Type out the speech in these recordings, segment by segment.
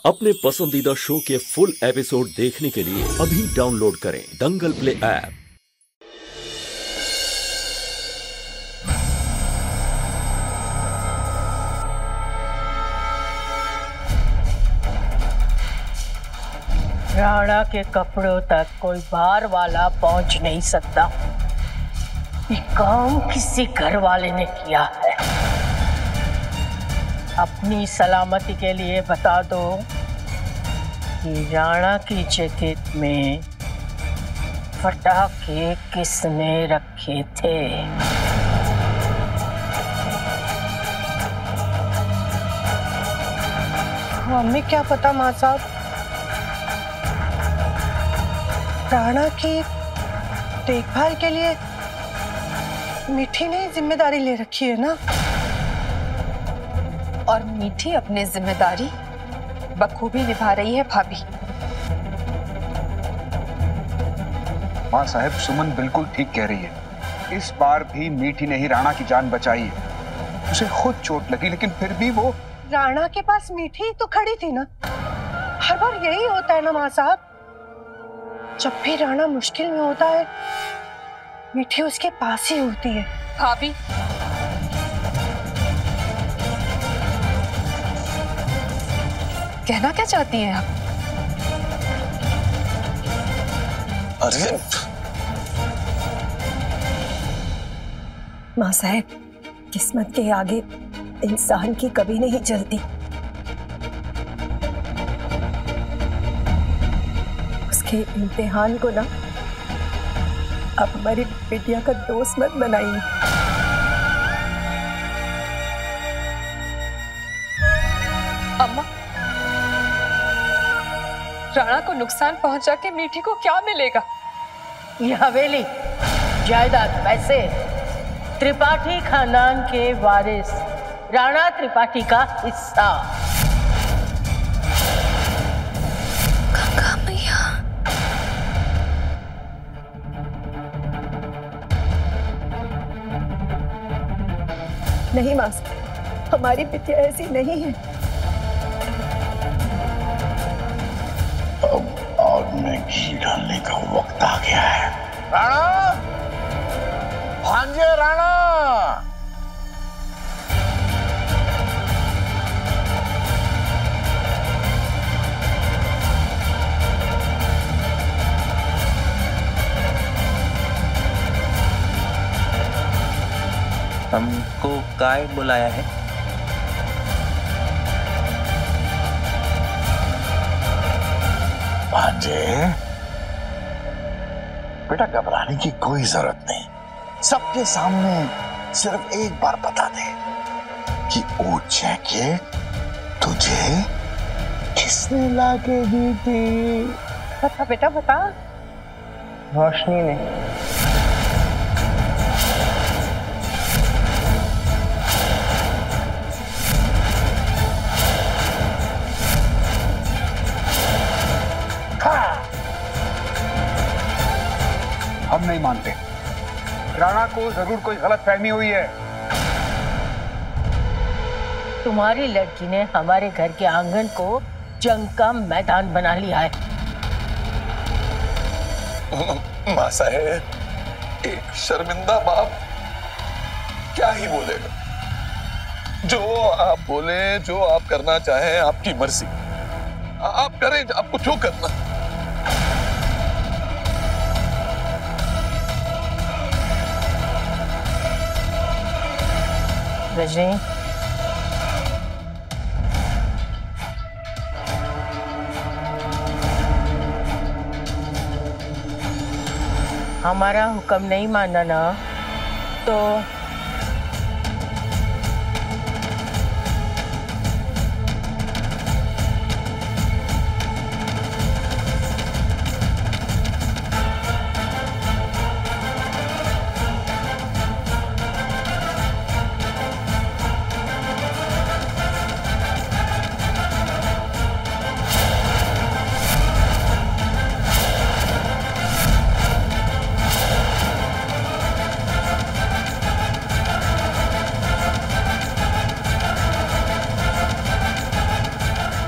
अपने पसंदीदा शो के फुल एपिसोड देखने के लिए अभी डाउनलोड करें दंगल प्ले ऐप। राणा के कपड़ों तक कोई बाहर वाला पहुंच नहीं सकता। ये काम किसी घर वाले ने किया है। अपनी सलामती के लिए बता दो कि राणा की जैकेट में पटाखे किसने रखे थे। हमें क्या पता माँ साहब, राणा की देखभाल के लिए मीठी ने जिम्मेदारी ले रखी है ना। और मीठी अपनी जिम्मेदारी बखूबी निभा रही है भाभी। माँ साहब, सुमन बिल्कुल ठीक कह रही है। इस बार भी मीठी ने ही राणा की जान बचाई है। उसे खुद चोट लगी लेकिन फिर भी वो राणा के पास मीठी तो खड़ी थी ना। हर बार यही होता है ना माँ साहब, जब भी राणा मुश्किल में होता है मीठी उसके पास ही होती है। भाभी, कहना क्या चाहती हैं आप? अरे माँ साहब, किस्मत के आगे इंसान की कभी नहीं चलती। उसके इम्तिहान को ना आप हमारी बिटिया का दोस्त मत बनाइए। अम्मा, राणा को नुकसान पहुंचा के मीठी को क्या मिलेगा? ये हवेली, जायदाद, पैसे, त्रिपाठी खानदान के वारिस राणा त्रिपाठी का हिस्सा। गंगा मैया, नहीं माँ साहब, हमारी बिटिया ऐसी नहीं है। अब आग में घी डालने का वक्त आ गया है। राणा, भांजे राणा। हमको काय बुलाया है? भांजे, बेटा घबराने की कोई जरूरत नहीं। सबके सामने सिर्फ एक बार बता दे कि वो जैकेट तुझे किसने लाके दी थी। बता बेटा बता। रोशनी ने। हम नहीं मानते। राणा को जरूर कोई गलत फहमी हुई है। तुम्हारी लड़की ने हमारे घर के आंगन को जंग का मैदान बना लिया है। माँ साहेब, एक शर्मिंदा बाप क्या ही बोलेगा। जो आप बोले, जो आप करना चाहें, आपकी मर्जी। आप करें आपको जो करना। रजनी, हमारा हुक्म नहीं माना ना तो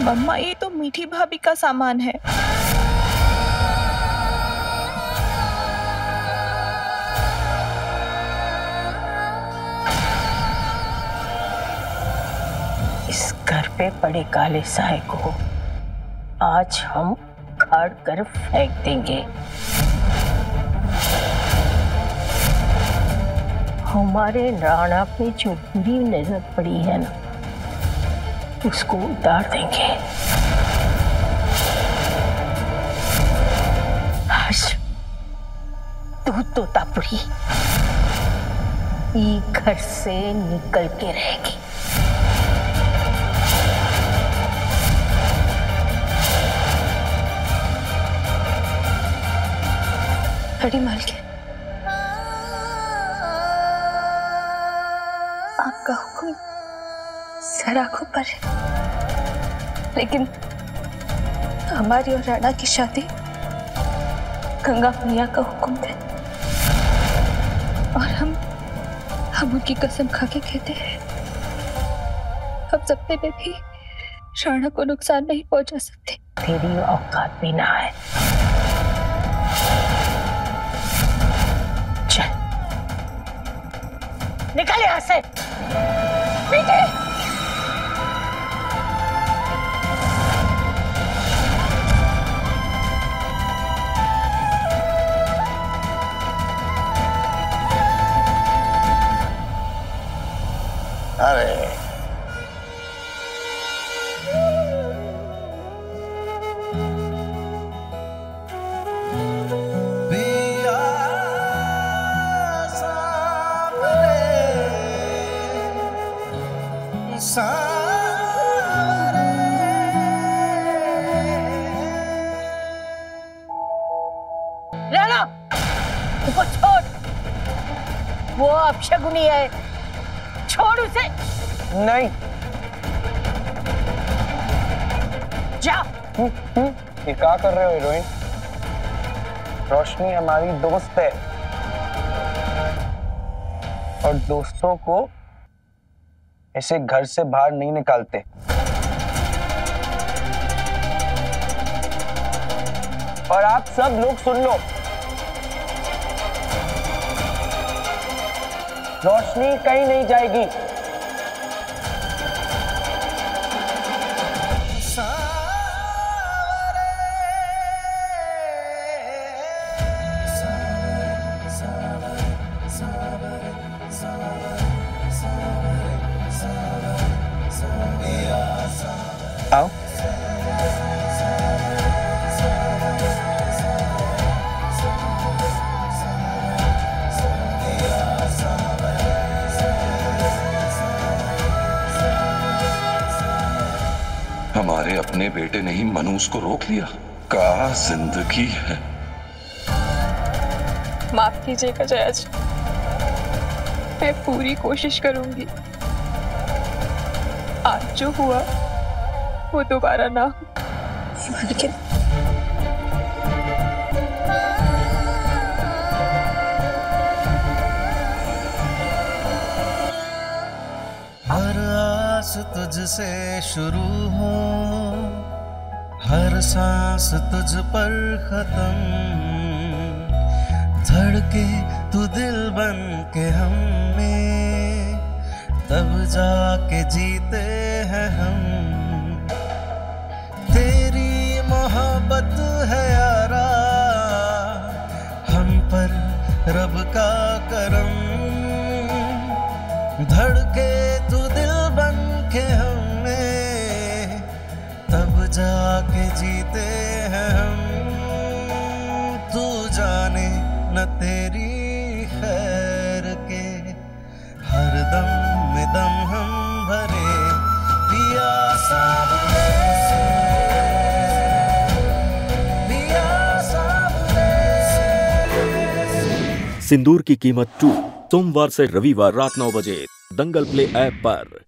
मम्मा, ये तो तो मीठी भाभी का सामान है। इस घर पे पड़े काले साए को आज हम उखाड़ कर फेंक देंगे। हमारे राणा पे जो बुरी नजर पड़ी है ना, उसको उतार देंगे। आज तू तोतापुरी ये घर से निकल के रहेगी। बड़ी मालकिन, आपका हुक्म सर आंखों पर है, लेकिन हमारी और राणा की शादी गंगा मैया का हुक्म है और हम उनकी कसम खा के कहते हैं हम सपने में भी राणा को नुकसान नहीं पहुंचा सकते। तेरी औकात भी ना है। चल निकल यहां से। मीठी अरे राणा उसको छोड़, वो अपशगुनी है, छोड़ उसे। नहीं। जा। ये क्या कर रहे हो हीरोइन? रोशनी हमारी दोस्त है और दोस्तों को ऐसे घर से बाहर नहीं निकालते। और आप सब लोग सुन लो, रोशनी कहीं नहीं जाएगी। आओ। हमारे अपने बेटे ने ही मनूस को रोक लिया। क्या जिंदगी है। माफ कीजिएगा जया जी, मैं पूरी कोशिश करूंगी आज जो हुआ वो दोबारा ना हो। लेकिन हर आस तुझसे शुरू हो, हर सांस तुझ पर खत्म, धड़के तू दिल बन के हम में, तब जाके जीते हैं हम। तेरी मोहब्बत है यारा, हम पर रब का करम, धड़के तू दिल बन के हमें, तब जाके जीते हैं हम। तू जाने न तेरी खैर के, हर दम में दम हम भरे, पिया सामने, पिया सामने। सिंदूर की कीमत 2 सोमवार से रविवार रात 9 बजे दंगल प्ले ऐप पर।